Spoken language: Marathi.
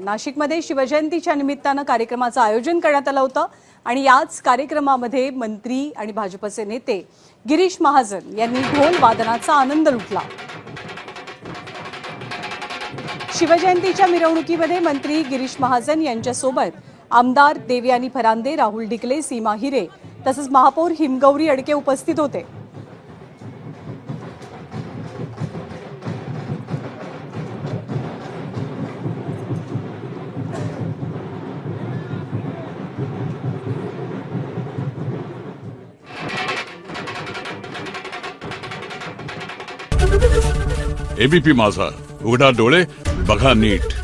नाशिकमध्ये शिवजयंतीच्या निमित्तानं कार्यक्रमाचं आयोजन करण्यात आलं होतं आणि याच कार्यक्रमामध्ये मंत्री आणि भाजपचे नेते गिरीश महाजन यांनी ढोल वादनाचा आनंद लुटला। शिवजयंतीच्या मिरवणुकीमध्ये मंत्री गिरीश महाजन यांच्यासोबत आमदार देवयानी फरांदे, राहुल ढिकले, सीमा हिरे तसंच महापौर हिमगौरी अडके उपस्थित होते। एबीपी माझा, उघडा डोळे बघा नीट।